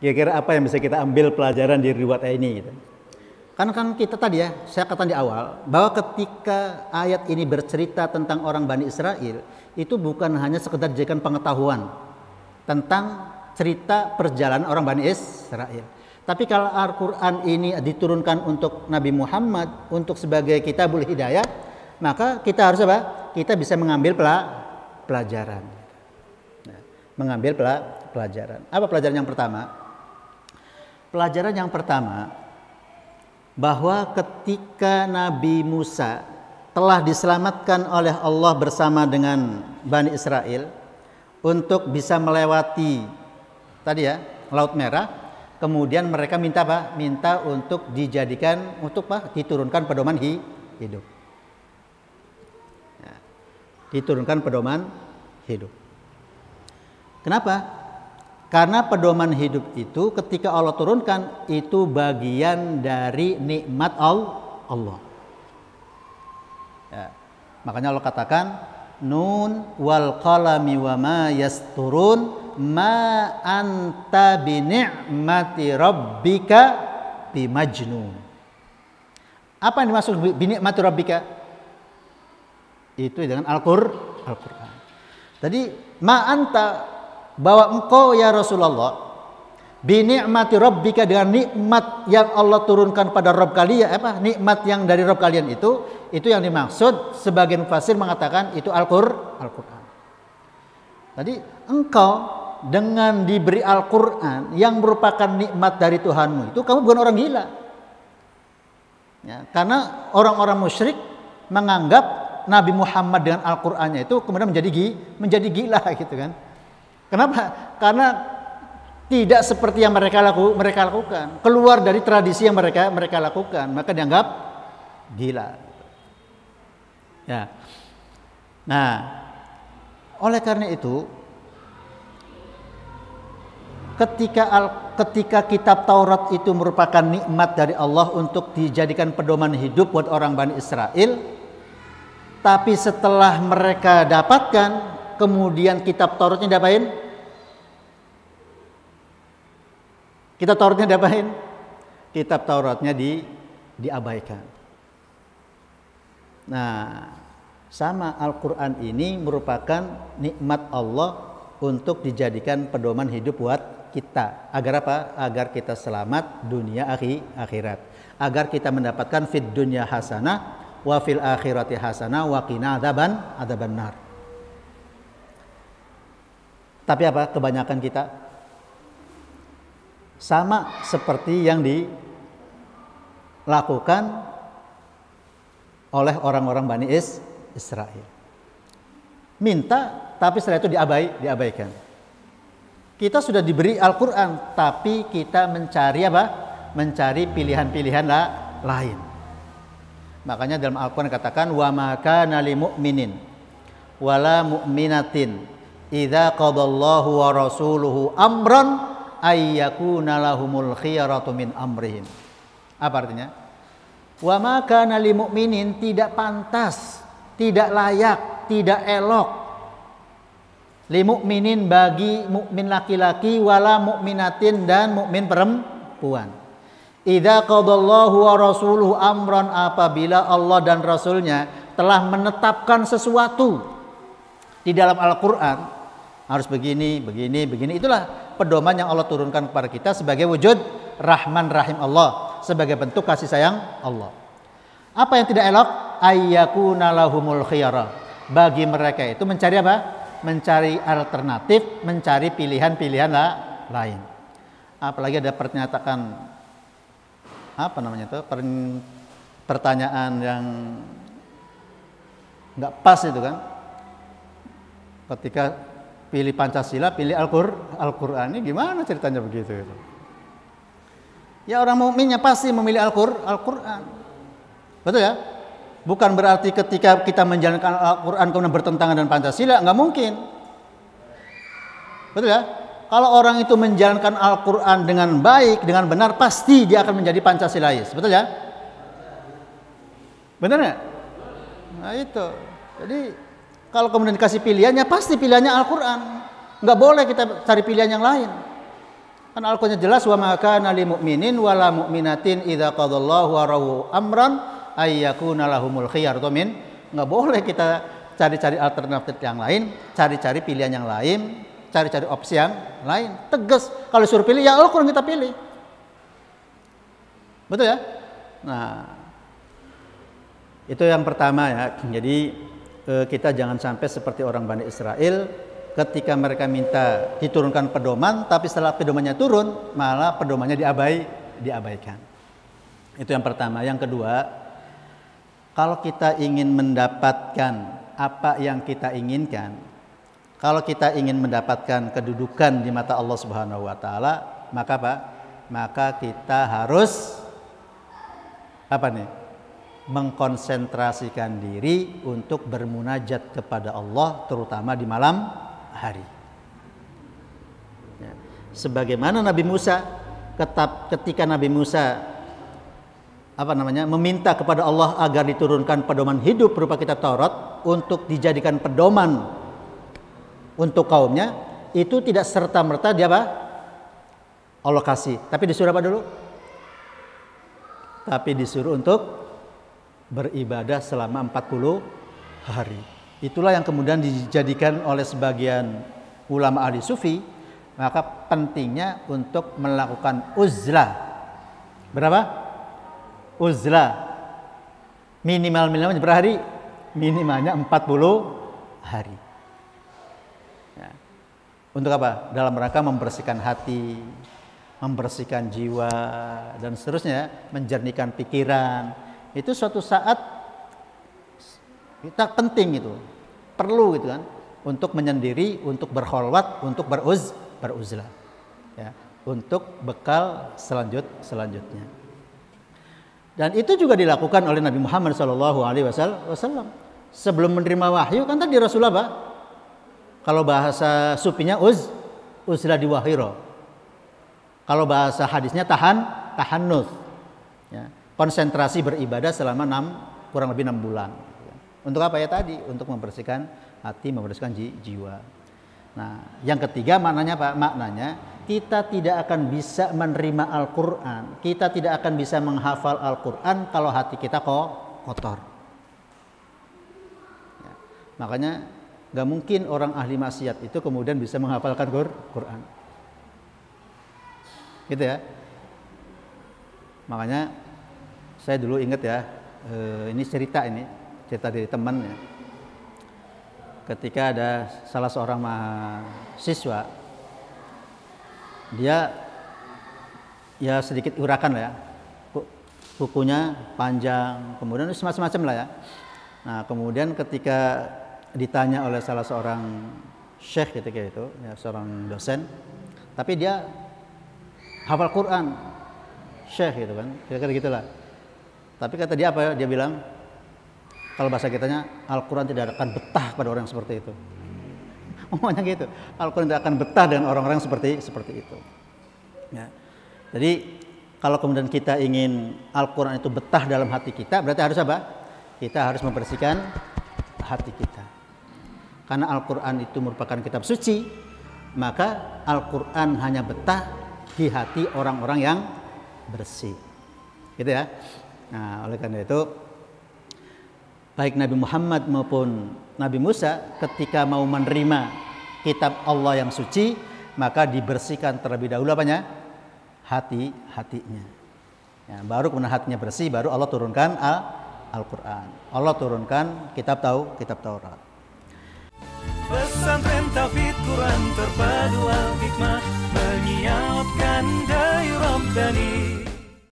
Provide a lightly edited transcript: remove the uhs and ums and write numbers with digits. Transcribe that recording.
Kira-kira apa yang bisa kita ambil pelajaran di riwayat ini gitu. Karena kan kita tadi ya, saya katakan di awal bahwa ketika ayat ini bercerita tentang orang Bani Israel, itu bukan hanya sekedar dijadikan pengetahuan tentang cerita perjalanan orang Bani Israel. Tapi kalau Al-Quran ini diturunkan untuk Nabi Muhammad, untuk sebagai kitabul hidayah, maka kita harus apa? Kita bisa mengambil pelajaran. Nah, mengambil pelajaran. Apa pelajaran yang pertama? Pelajaran yang pertama, bahwa ketika Nabi Musa telah diselamatkan oleh Allah bersama dengan Bani Israel untuk bisa melewati tadi ya, Laut Merah. Kemudian mereka minta apa? Minta untuk dijadikan, untuk apa? Diturunkan pedoman hidup. Ya, diturunkan pedoman hidup. Kenapa? Karena pedoman hidup itu ketika Allah turunkan, itu bagian dari nikmat Allah. Ya, makanya Allah katakan, Nun wal qalami wa ma yasturun ma anta bi ni'mati rabbika bimajnun. Apa yang dimaksud bi ni'mati rabbika? Itu dengan Al-Qur'an. Tadi ma anta, bahwa engkau ya Rasulullah bi ni'mati rabbika, dengan nikmat yang Allah turunkan pada Rabb kalian, nikmat yang dari Rabb kalian itu yang dimaksud. Sebagian mufassir mengatakan itu Al-Qur'an. Tadi engkau dengan diberi Al-Quran yang merupakan nikmat dari Tuhanmu, itu kamu bukan orang gila. Ya, karena orang-orang musyrik menganggap Nabi Muhammad dengan Al-Qurannya itu kemudian menjadi gila gitu kan. Kenapa? Karena tidak seperti yang mereka lakukan, keluar dari tradisi yang mereka lakukan, maka dianggap gila. Ya. Nah, oleh karena itu, ketika kitab Taurat itu merupakan nikmat dari Allah untuk dijadikan pedoman hidup buat orang Bani Israel, tapi setelah mereka dapatkan, kemudian kitab Tauratnya diapain? Kitab Tauratnya diabaikan. Nah, sama Al-Quran ini merupakan nikmat Allah untuk dijadikan pedoman hidup buat kita. Agar apa? Agar kita selamat dunia akhirat. Agar kita mendapatkan fid dunya hasanah wa fil akhirati hasanah wa qina adzaban nar. Tapi apa? Kebanyakan kita sama seperti yang dilakukan oleh orang-orang Bani Israel. Minta, tapi setelah itu diabaikan. Kita sudah diberi Al-Quran, tapi kita mencari apa? Mencari pilihan-pilihan lain. Makanya dalam Al-Quran katakan, wa ma kana lil mu'minin wala mu'minatin idza qadallahu wa rasuluhu amran ay yakuna lahumul khiyaratu min amrihim. Apa artinya? Wa ma kana lil mu'minin, tidak pantas, tidak layak, tidak elok li mu'minin, bagi mukmin laki-laki, wala mu'minatin, dan mukmin perempuan. Idza qadallahu wa rasuluhu amran, apabila Allah dan Rasulnya telah menetapkan sesuatu di dalam Al-Quran, harus begini. Itulah pedoman yang Allah turunkan kepada kita sebagai wujud Rahman Rahim Allah, sebagai bentuk kasih sayang Allah. Apa yang tidak elok? Ayyakuna lahumul khiyara, bagi mereka itu mencari apa? Mencari alternatif, mencari pilihan-pilihan lain. Apalagi ada pernyataan pertanyaan yang nggak pas itu kan. Ketika pilih Pancasila, pilih Al-Quran, ini gimana ceritanya begitu? Ya, orang mukminnya pasti memilih Al-Quran, betul ya? Bukan berarti ketika kita menjalankan Al-Quran kemudian bertentangan dengan Pancasila, nggak mungkin. Betul ya? Kalau orang itu menjalankan Al-Quran dengan baik, dengan benar, pasti dia akan menjadi Pancasilais. Betul ya? Benar nggak? Nah itu. Jadi kalau kemudian dikasih pilihannya, pasti pilihannya Al-Quran. Nggak boleh kita cari pilihan yang lain. Kan Al-Qur'annya jelas, wa ma kana lil mu'minin wala mu'minatin idza qadallahu wa rawu amran ayyakuna lahumul khiyar. Enggak boleh kita cari-cari alternatif yang lain, cari-cari pilihan yang lain, cari-cari opsi yang lain. Tegas, kalau suruh pilih ya Al-Qur'an kita pilih. Betul ya? Nah, itu yang pertama ya. Jadi kita jangan sampai seperti orang Bani Israel ketika mereka minta diturunkan pedoman, tapi setelah pedomannya turun malah pedomannya diabaikan. Itu yang pertama. Yang kedua, kalau kita ingin mendapatkan apa yang kita inginkan, kalau kita ingin mendapatkan kedudukan di mata Allah Subhanahu wa taala, maka apa? Maka kita harus mengkonsentrasikan diri untuk bermunajat kepada Allah, terutama di malam hari. Ya. Sebagaimana Nabi Musa, ketika Nabi Musa meminta kepada Allah agar diturunkan pedoman hidup berupa kitab Taurat untuk dijadikan pedoman untuk kaumnya, itu tidak serta-merta dia Allah kasih. Tapi disuruh apa dulu? Tapi disuruh untuk beribadah selama 40 hari. Itulah yang kemudian dijadikan oleh sebagian ulama ahli sufi, maka pentingnya untuk melakukan uzlah. Berapa? Uzlah. Minimalnya berapa hari? Minimalnya 40 hari. Ya. Untuk apa? Dalam rangka membersihkan hati, membersihkan jiwa, dan seterusnya, menjernihkan pikiran. Itu suatu saat kita penting itu, perlu gitu kan, untuk menyendiri, untuk berkholwat, untuk beruzlah, ya, untuk bekal selanjutnya. Dan itu juga dilakukan oleh Nabi Muhammad SAW. Sebelum menerima wahyu kan tadi Rasulullah kalau bahasa sufinya uzlah di wahiro. Kalau bahasa hadisnya tahannus, ya, konsentrasi beribadah selama kurang lebih 6 bulan. Untuk apa ya tadi? Untuk membersihkan hati, membersihkan jiwa. Nah, yang ketiga maknanya apa? Maknanya kita tidak akan bisa menerima Al-Quran, kita tidak akan bisa menghafal Al-Quran kalau hati kita kotor. Ya, makanya gak mungkin orang ahli maksiat itu kemudian bisa menghafalkan Quran. Gitu ya. Makanya saya dulu ingat ya, ini cerita dari teman ya. Ketika ada salah seorang mahasiswa, dia ya sedikit urakan lah ya, bukunya panjang, kemudian semacam lah ya. Nah kemudian ketika ditanya oleh salah seorang syekh ketika itu, ya, seorang dosen, tapi dia hafal Quran, syekh gitu kan, kira-kira gitulah. Tapi kata dia apa? Dia bilang, kalau bahasa kitanya, Al-Quran tidak akan betah pada orang seperti itu. Ngomongnya gitu, Al-Quran tidak akan betah dengan orang-orang seperti itu. Ya. Jadi kalau kemudian kita ingin Al-Quran itu betah dalam hati kita, berarti harus apa? Kita harus membersihkan hati kita. Karena Al-Quran itu merupakan kitab suci, maka Al-Quran hanya betah di hati orang-orang yang bersih. Gitu ya. Nah, oleh karena itu, baik Nabi Muhammad maupun Nabi Musa ketika mau menerima kitab Allah yang suci, maka dibersihkan terlebih dahulu apanya? Hatinya. Ya, baru kemudian hatinya bersih, baru Allah turunkan Al-Quran. Allah turunkan kitab Taurat. Pesantren Tauhid Quran terpadu al-hikmah menyiapkan dari Rabbani.